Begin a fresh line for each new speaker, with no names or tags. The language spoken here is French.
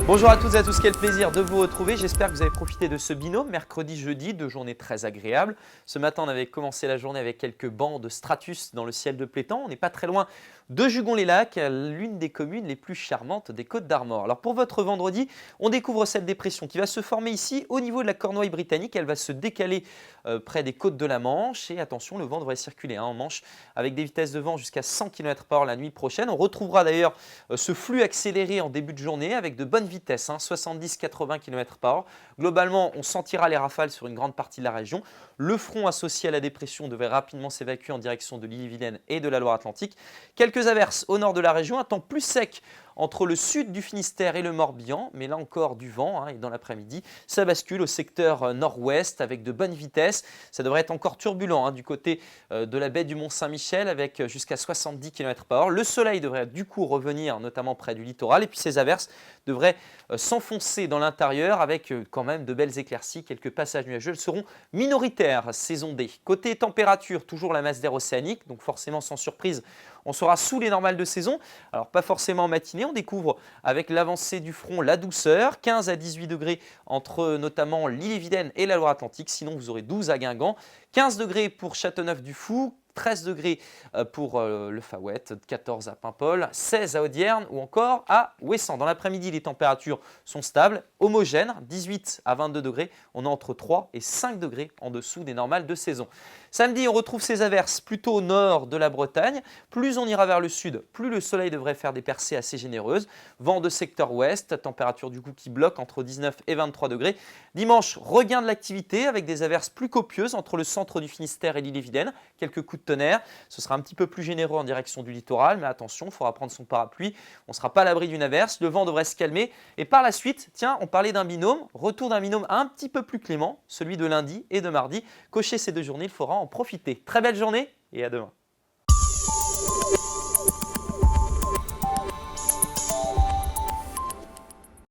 Bonjour à toutes et à tous, quel plaisir de vous retrouver. J'espère que vous avez profité de ce binôme mercredi-jeudi, deux journées très agréables. Ce matin, on avait commencé la journée avec quelques bancs de stratus dans le ciel de Plétan. On n'est pas très loin de Jugon-les-Lacs, l'une des communes les plus charmantes des Côtes-d'Armor. Alors pour votre vendredi, on découvre cette dépression qui va se former ici au niveau de la Cornouaille britannique. Elle va se décaler près des côtes de la Manche et attention, le vent devrait circuler en Manche avec des vitesses de vent jusqu'à 100 km/h la nuit prochaine. On retrouvera d'ailleurs ce flux accéléré en début de journée avec de bonnes vitesses, 70-80 km/h. Globalement, on sentira les rafales sur une grande partie de la région. Le front associé à la dépression devrait rapidement s'évacuer en direction de l'Ille-et-Vilaine et de la Loire-Atlantique. Quelques averses au nord de la région, un temps plus sec entre le sud du Finistère et le Morbihan, mais là encore du vent et dans l'après-midi, ça bascule au secteur nord-ouest avec de bonnes vitesses. Ça devrait être encore turbulent du côté de la baie du Mont-Saint-Michel avec jusqu'à 70 km/h. Le soleil devrait du coup revenir notamment près du littoral et puis ces averses devraient s'enfoncer dans l'intérieur avec quand même de belles éclaircies, quelques passages nuageux. Elles seront minoritaires, saison D. Côté température, toujours la masse d'air océanique, donc forcément sans surprise, on sera sous les normales de saison. Alors pas forcément en matinée, on découvre avec l'avancée du front la douceur, 15 à 18 degrés entre notamment l'Ille-et-Vilaine et la Loire-Atlantique, sinon vous aurez 12 à Guingamp, 15 degrés pour Châteauneuf-du-Fou, 13 degrés pour le Faouët, 14 à Paimpol, 16 à Audierne ou encore à Ouessant. Dans l'après-midi, les températures sont stables, homogènes, 18 à 22 degrés. On est entre 3 et 5 degrés en dessous des normales de saison. Samedi, on retrouve ces averses plutôt au nord de la Bretagne. Plus on ira vers le sud, plus le soleil devrait faire des percées assez généreuses. Vent de secteur ouest, température du coup qui bloque entre 19 et 23 degrés. Dimanche, regain de l'activité avec des averses plus copieuses entre le centre du Finistère et l'Ille-et-Vilaine. Quelques coups de tonnerre. Ce sera un petit peu plus généreux en direction du littoral, mais attention, il faudra prendre son parapluie. On ne sera pas à l'abri d'une averse. Le vent devrait se calmer. Et par la suite, tiens, on parlait d'un binôme. Retour d'un binôme un petit peu plus clément, celui de lundi et de mardi. Cochez ces deux journées, il faudra en profiter. Très belle journée et à demain.